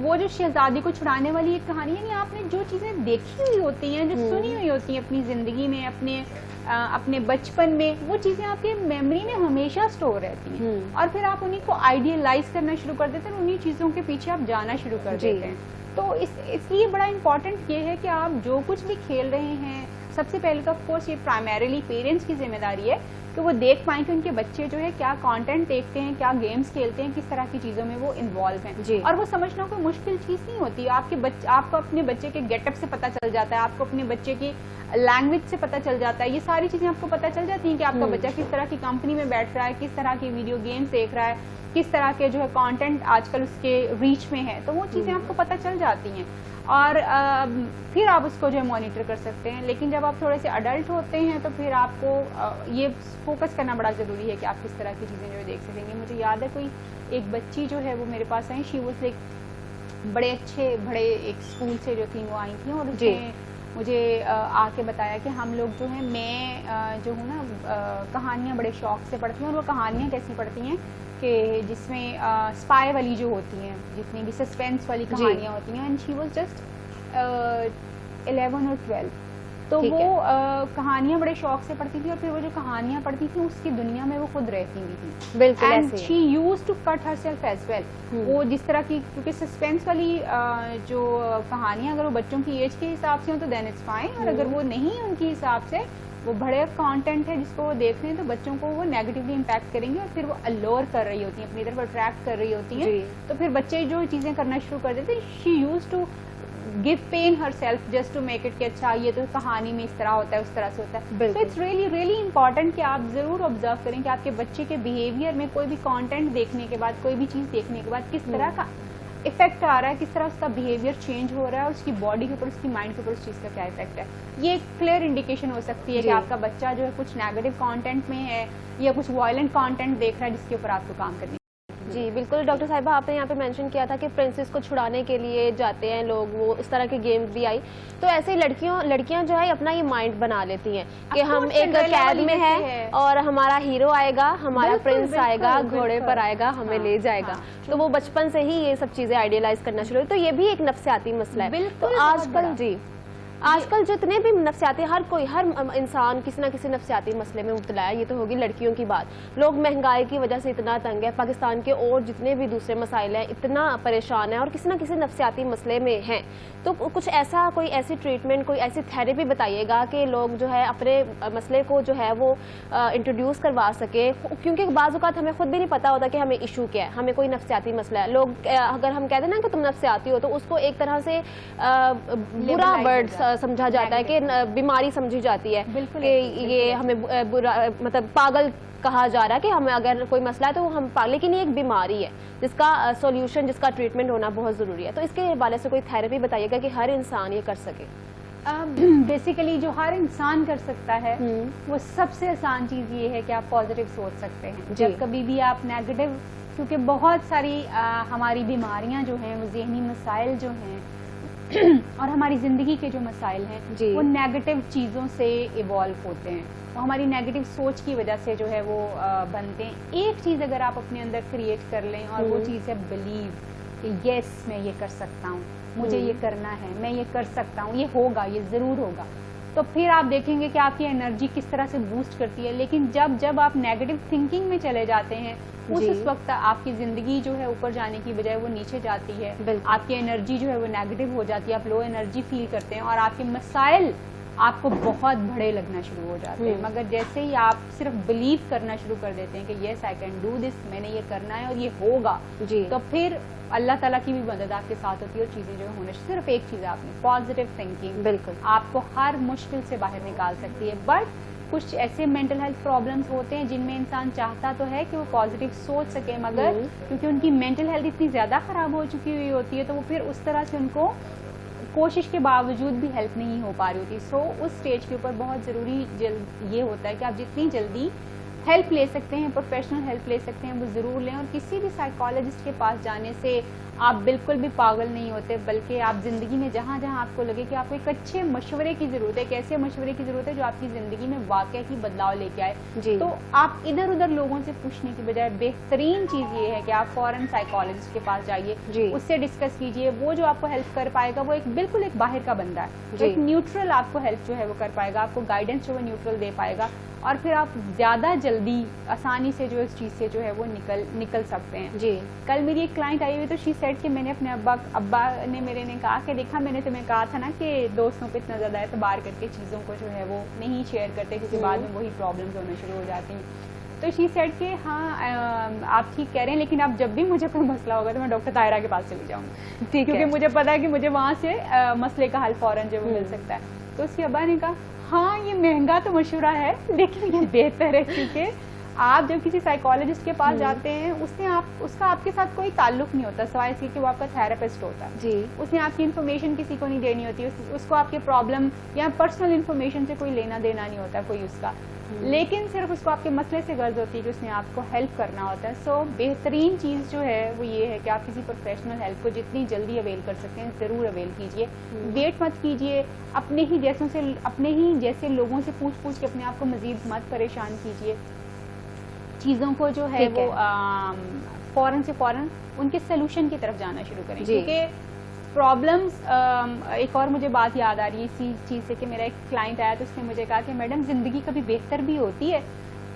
वो जो शहजादी को छुड़ाने वाली एक कहानी है, आपने जो चीज़ें देखी हुई होती हैं, जो सुनी हुई होती हैं अपनी ज़िंदगी में, अपने बचपन में, वो चीज़ें आपके मेमोरी में हमेशा स्टोर रहती हैं, और फिर आप उन्हीं को आइडियलाइज करना शुरू कर देते हैं, उन्हीं चीज़ों के पीछे आप जाना शुरू कर देते हैं। तो इसलिए बड़ा इम्पॉर्टेंट ये है कि आप जो कुछ भी खेल रहे हैं, सबसे पहले तो ऑफकोर्स ये प्राइमरीली पेरेंट्स की जिम्मेदारी है कि वो देख पाएं कि उनके बच्चे जो है क्या कंटेंट देखते हैं, क्या गेम्स खेलते हैं, किस तरह की चीज़ों में वो इन्वॉल्व हैं। और वो समझना कोई मुश्किल चीज़ नहीं होती। आपको अपने बच्चे के गेटअप से पता चल जाता है, आपको अपने बच्चे की लैंग्वेज से पता चल जाता है, ये सारी चीज़ें आपको पता चल जाती हैं कि आपका बच्चा किस तरह की कंपनी में बैठ रहा है, किस तरह की वीडियो गेम्स देख रहा है, किस तरह के जो है कंटेंट आजकल उसके रीच में है, तो वो चीज़ें आपको पता चल जाती हैं, और फिर आप उसको जो है मॉनिटर कर सकते हैं। लेकिन जब आप थोड़े से अडल्ट होते हैं तो फिर आपको ये फोकस करना बड़ा ज़रूरी है कि आप किस तरह की चीज़ें जो है देख सकेंगे। मुझे याद है कोई एक बच्ची जो है वो मेरे पास आई, शी वाज लाइक बड़े एक स्कूल से जो थी वो आई थी, और उसने मुझे आके बताया कि हम लोग जो है, मैं जो हूँ ना कहानियाँ बड़े शौक से पढ़ती हूँ, और वो कहानियाँ कैसी पढ़ती हैं कि जिसमें स्पाई वाली जो होती हैं, जितनी भी सस्पेंस वाली कहानियाँ होती हैं, एंड शी वाज जस्ट 11 और 12, तो ठीक वो है। कहानियां बड़े शौक से पढ़ती थी और फिर वो जो कहानियां पढ़ती थी उसकी दुनिया में वो खुद रहती भी थी। बिल्कुल एंड ऐसे ही। She used to cut herself as well. वो जिस तरह की, क्योंकि सस्पेंस वाली जो कहानियां अगर वो बच्चों की एज के हिसाब से हो तो देन इट्स फाइन, और अगर वो नहीं उनके हिसाब से, वो बड़े कंटेंट है जिसको वो देख रहे हैं, तो बच्चों को वो नेगेटिवली इम्पैक्ट करेंगे और फिर वो अलोर कर रही होती हैं, अपनी तरफ अट्रैक्ट कर रही होती हैं। तो फिर बच्चे जो चीजें करना शुरू कर देते हैं, she used to give pain herself just to make it कि अच्छा ये तो कहानी में इस तरह होता है, उस तरह से होता है। तो इट्स रियली रियली इंपॉर्टेंट कि आप जरूर ऑब्जर्व करें कि आपके बच्चे के बिहेवियर में कोई भी कंटेंट देखने के बाद, कोई भी चीज देखने के बाद किस तरह का इफेक्ट आ रहा है, किस तरह उसका बिहेवियर चेंज हो रहा है, और उसकी बॉडी के ऊपर, उसकी माइंड के ऊपर उस चीज का क्या इफेक्ट है। ये एक क्लियर इंडिकेशन हो सकती है कि आपका बच्चा जो है कुछ नेगेटिव कंटेंट में है या कुछ वायलेंट कंटेंट देख रहा है जिसके ऊपर आपको काम करनी। जी बिल्कुल डॉक्टर साहिबा, आपने यहाँ पे मेंशन किया था कि प्रिंसेस को छुड़ाने के लिए जाते हैं लोग, वो इस तरह के गेम्स भी आई। तो ऐसे लड़कियां जो है अपना ये माइंड बना लेती हैं कि हम एक कैद में हैं और हमारा हीरो आएगा, हमारा प्रिंस आएगा, घोड़े पर आएगा, हमें ले जाएगा। तो वो बचपन से ही ये सब चीजें आइडियलाइज करना शुरू हुई। तो ये भी एक नफ्सियाती मसला है। तो आजकल आजकल जितने भी नफ्सियाती, हर इंसान किसी ना किसी नफ्सियाती मसले में मुब्तला है। ये तो होगी लड़कियों की बात। लोग महंगाई की वजह से इतना तंग है, पाकिस्तान के और जितने भी दूसरे मसाइल हैं इतना परेशान है और किसी ना किसी नफ्सियाती मसले में हैं। तो कुछ ऐसा, कोई ऐसी ट्रीटमेंट, कोई ऐसी थेरेपी बताइएगा कि लोग जो है अपने मसले को जो है वो इंट्रोड्यूस करवा सके, क्योंकि बाज़ औक़ात हमें खुद भी नहीं पता होता कि हमें इशू क्या है, हमें कोई नफ्सियाती मसला है। लोग अगर हम कहते हैं ना कि तुम नफ्सियाती हो, तो उसको एक तरह से बुरा वर्ड समझा जाता है कि बीमारी समझी जाती है कि ये हमें बुरा, मतलब पागल कहा जा रहा है कि हमें अगर कोई मसला है तो हम पागल, लेकिन ये एक बीमारी है जिसका सॉल्यूशन, जिसका ट्रीटमेंट होना बहुत ज़रूरी है। तो इसके हवाले से कोई थेरेपी बताइएगा कि हर इंसान ये कर सके। बेसिकली जो हर इंसान कर सकता है वो सबसे आसान चीज़ ये है कि आप पॉजिटिव सोच सकते हैं। जब कभी भी आप नेगेटिव, क्योंकि बहुत सारी हमारी बीमारियां जो हैं, वो ज़हनी मसाइल जो हैं और हमारी ज़िंदगी के जो मसाइल हैं वो नेगेटिव चीज़ों से इवॉल्व होते हैं, और हमारी नेगेटिव सोच की वजह से जो है वो बनते हैं। एक चीज़ अगर आप अपने अंदर क्रिएट कर लें और वो चीज़ है बिलीव कि यस मैं ये कर सकता हूँ, मुझे ये करना है, मैं ये कर सकता हूँ, ये होगा, ये ज़रूर होगा, तो फिर आप देखेंगे कि आपकी एनर्जी किस तरह से बूस्ट करती है। लेकिन जब आप नेगेटिव थिंकिंग में चले जाते हैं, उस वक्त आपकी ज़िंदगी जो है ऊपर जाने की बजाय वो नीचे जाती है, आपकी एनर्जी जो है वो नेगेटिव हो जाती है, आप लो एनर्जी फील करते हैं और आपके मसाइल आपको बहुत बड़े लगना शुरू हो जाते हैं। मगर जैसे ही आप सिर्फ बिलीव करना शुरू कर देते हैं कि yes I can do this, मैंने ये करना है और ये होगा, तो फिर अल्लाह ताला की भी मदद आपके साथ होती है और चीज़ें जो होने, सिर्फ एक चीज़ आपने पॉजिटिव थिंकिंग बिल्कुल आपको हर मुश्किल से बाहर निकाल सकती है। बट कुछ ऐसे मेंटल हेल्थ प्रॉब्लम्स होते हैं जिनमें इंसान चाहता तो है कि वो पॉजिटिव सोच सके, मगर क्योंकि उनकी मेंटल हेल्थ इतनी ज़्यादा ख़राब हो चुकी हुई होती है, तो वो फिर उस तरह से उनको कोशिश के बावजूद भी हेल्प नहीं हो पा रही होती। सो उस स्टेज के ऊपर बहुत ज़रूरी ये होता है कि आप जितनी जल्दी हेल्प ले सकते हैं, प्रोफेशनल हेल्प ले सकते हैं, वो ज़रूर लें। और किसी भी साइकोलॉजिस्ट के पास जाने से आप बिल्कुल भी पागल नहीं होते, बल्कि आप ज़िंदगी में जहाँ जहाँ आपको लगे कि आपको एक अच्छे मशवरे की ज़रूरत है, एक ऐसे मशवरे की ज़रूरत है जो आपकी ज़िंदगी में वाकई ही बदलाव लेके आए, तो आप इधर उधर लोगों से पूछने की बजाय बेहतरीन चीज़ ये है कि आप फ़ौरन साइकोलॉजिस्ट के पास जाइए, उससे डिस्कस कीजिए। वो जो आपको हेल्प कर पाएगा वो बिल्कुल एक बाहर का बंदा है, तो एक न्यूट्रल आपको हेल्प जो है वो कर पाएगा, आपको गाइडेंस जो है न्यूट्रल दे पाएगा, और फिर आप ज़्यादा जल्दी आसानी से जो इस चीज़ से जो है वो निकल सकते हैं। कल मेरी एक क्लाइंट आई हुई, तो शी सेड कि मैंने अपने अब्बा ने मेरे ने कहा कि देखा, मैंने तुम्हें कहा था ना कि दोस्तों पे इतना ज़्यादा एतबार करके चीज़ों को जो है वो नहीं शेयर करते, क्योंकि बाद में वही प्रॉब्लम्स होने शुरू हो जाती हैं। तो शी सेड कि हाँ आप ठीक कह रहे हैं, लेकिन अब जब भी मुझे कोई मसला होगा तो मैं डॉक्टर तायरा के पास चली जाऊँगी, क्योंकि मुझे पता है कि मुझे वहाँ से मसले का हल फ़ौरन जो मिल सकता है। तो उसके अब्बा ने कहा हाँ ये महंगा तो मशवरा है, लेकिन ये बेहतर है, क्योंकि आप जब किसी साइकोलॉजिस्ट के पास जाते हैं, उसका आपके साथ कोई ताल्लुक नहीं होता, सिवाय इसके कि वो आपका थेरेपिस्ट होता है। उसने आपकी इन्फॉर्मेशन किसी को नहीं देनी होती, उसको आपके प्रॉब्लम या पर्सनल इन्फॉर्मेशन से कोई लेना देना नहीं होता कोई उसका, लेकिन सिर्फ उसको आपके मसले से गर्ज होती है कि उसने आपको हेल्प करना होता है। सो बेहतरीन चीज़ जो है वो ये है कि आप किसी प्रोफेशनल हेल्प को जितनी जल्दी अवेल कर सकते हैं ज़रूर अवेल कीजिए। वेट मत कीजिए, अपने ही जैसे लोगों से पूछ के अपने आप को मज़ीद मत परेशान कीजिए। चीज़ों को जो है वो फ़ौरन से फ़ौरन उनके सोल्यूशन की तरफ जाना शुरू करें, क्योंकि प्रॉब्लम्स, एक और मुझे बात याद आ रही है इसी चीज़ से कि मेरा एक क्लाइंट आया तो उसने मुझे कहा कि मैडम ज़िंदगी कभी बेहतर भी होती है।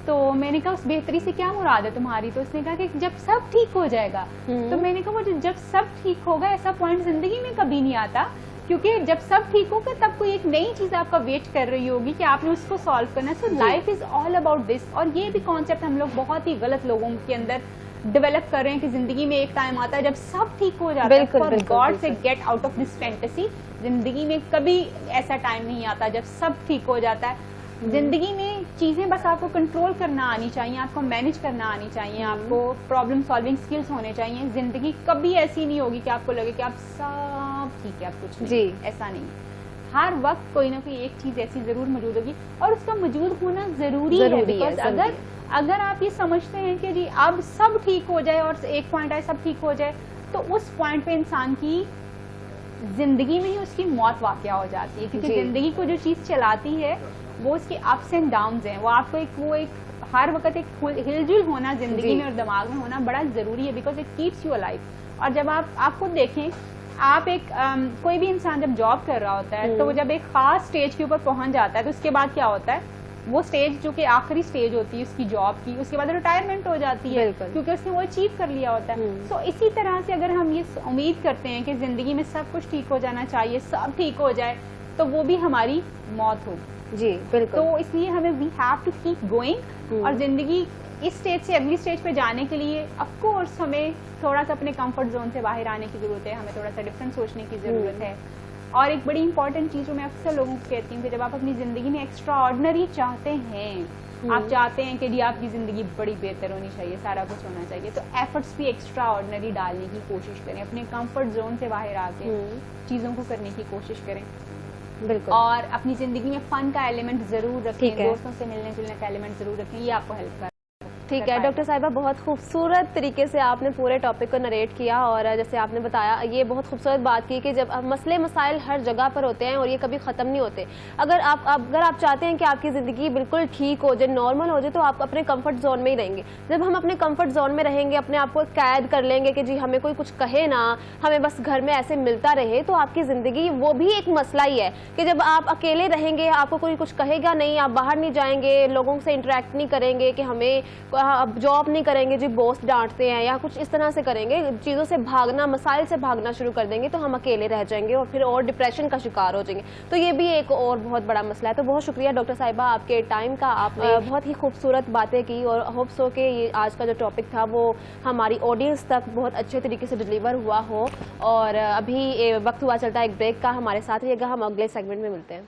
तो मैंने कहा उस बेहतरी से क्या मुराद है तुम्हारी? तो उसने कहा कि जब सब ठीक हो जाएगा। तो मैंने कहा वो जब सब ठीक होगा ऐसा पॉइंट ज़िंदगी में कभी नहीं आता, क्योंकि जब सब ठीक होगा तब कोई एक नई चीज़ आपका वेट कर रही होगी कि आपने उसको सॉल्व करना है। So life is all about this. और ये भी कॉन्सेप्ट हम लोग बहुत ही गलत लोगों के अंदर डेवलप कर रहे हैं कि जिंदगी में एक टाइम आता है जब सब ठीक हो जाता है। फॉर गॉड से get out of this fantasy. जिंदगी में कभी ऐसा टाइम नहीं आता जब सब ठीक हो जाता है। जिंदगी में चीजें बस आपको कंट्रोल करना आनी चाहिए, आपको मैनेज करना आनी चाहिए, आपको प्रॉब्लम सॉल्विंग स्किल्स होने चाहिए। जिंदगी कभी ऐसी नहीं होगी कि आपको लगे कि आप सब ठीक है, आप कुछ नहीं। जी ऐसा नहीं। हर वक्त कोई ना कोई एक चीज ऐसी जरूर मौजूद होगी और उसका मौजूद होना जरूरी है। बिकॉज अगर आप ये समझते हैं कि जी अब सब ठीक हो जाए और एक पॉइंट आए सब ठीक हो जाए, तो उस पॉइंट पे इंसान की जिंदगी में ही उसकी मौत वाक़या हो जाती है। क्योंकि जिंदगी को जो चीज़ चलाती है वो उसकी अप्स एंड डाउन्स हैं। वो आपको एक हर वक्त एक हिलजुल होना जिंदगी में और दिमाग में होना बड़ा ज़रूरी है, because it keeps you alive. और जब आप खुद देखें, आप एक कोई भी इंसान जब जॉब कर रहा होता है तो वो जब एक खास स्टेज के ऊपर पहुंच जाता है तो उसके बाद क्या होता है, वो स्टेज जो कि आखिरी स्टेज होती है उसकी जॉब की, उसके बाद रिटायरमेंट हो जाती है क्योंकि उसने वो अचीव कर लिया होता है। सो इसी तरह से अगर हम ये उम्मीद करते हैं कि जिंदगी में सब कुछ ठीक हो जाना चाहिए, सब ठीक हो जाए, तो वो भी हमारी मौत होगी। जी बिल्कुल। तो इसलिए हमें we have to keep going. और जिंदगी इस स्टेज से अगली स्टेज पे जाने के लिए ऑफ कोर्स हमें थोड़ा सा अपने कंफर्ट जोन से बाहर आने की जरूरत है, हमें थोड़ा सा डिफरेंट सोचने की जरूरत है। और एक बड़ी इंपॉर्टेंट चीज़ जो मैं अक्सर लोगों को कहती हूँ कि जब आप अपनी ज़िंदगी में एक्स्ट्रा ऑर्डिनरी चाहते हैं, आप चाहते हैं कि जी आपकी ज़िंदगी बड़ी बेहतर होनी चाहिए, सारा कुछ होना चाहिए, तो एफर्ट्स भी एक्स्ट्रा ऑर्डिनरी डालने की कोशिश करें, अपने कंफर्ट जोन से बाहर आके चीज़ों को करने की कोशिश करें। बिल्कुल। और अपनी ज़िंदगी में फ़न का एलिमेंट ज़रूर रखें, दोस्तों से मिलने जुलने का एलिमेंट ज़रूर रखें, ये आपको हेल्प कर। ठीक है डॉक्टर साहिबा, बहुत खूबसूरत तरीके से आपने पूरे टॉपिक को नरेट किया। और जैसे आपने बताया, ये बहुत खूबसूरत बात की कि जब मसले मसाइल हर जगह पर होते हैं और ये कभी ख़त्म नहीं होते। अगर आप चाहते हैं कि आपकी ज़िंदगी बिल्कुल ठीक हो जाए, नॉर्मल हो जाए, तो आप अपने कंफर्ट जोन में ही रहेंगे। जब हम अपने कंफर्ट जोन में रहेंगे, अपने आप को कैद कर लेंगे कि जी हमें कोई कुछ कहे ना, हमें बस घर में ऐसे मिलता रहे, तो आपकी ज़िंदगी वो भी एक मसला ही है कि जब आप अकेले रहेंगे, आपको कोई कुछ कहेगा नहीं, आप बाहर नहीं जाएंगे, लोगों से इंटरेक्ट नहीं करेंगे, कि हमें अब जॉब नहीं करेंगे जी बॉस डांटते हैं या कुछ इस तरह से करेंगे, चीज़ों से भागना, मसाइल से भागना शुरू कर देंगे, तो हम अकेले रह जाएंगे और फिर और डिप्रेशन का शिकार हो जाएंगे। तो ये भी एक और बहुत बड़ा मसला है। तो बहुत शुक्रिया डॉक्टर साहिबा आपके टाइम का, आपने बहुत ही खूबसूरत बातें की और होप सो के ये आज का जो टॉपिक था वो हमारी ऑडियंस तक बहुत अच्छे तरीके से डिलीवर हुआ हो। और अभी वक्त हुआ चलता है एक ब्रेक का, हमारे साथ रहिएगा, हम अगले सेगमेंट में मिलते हैं।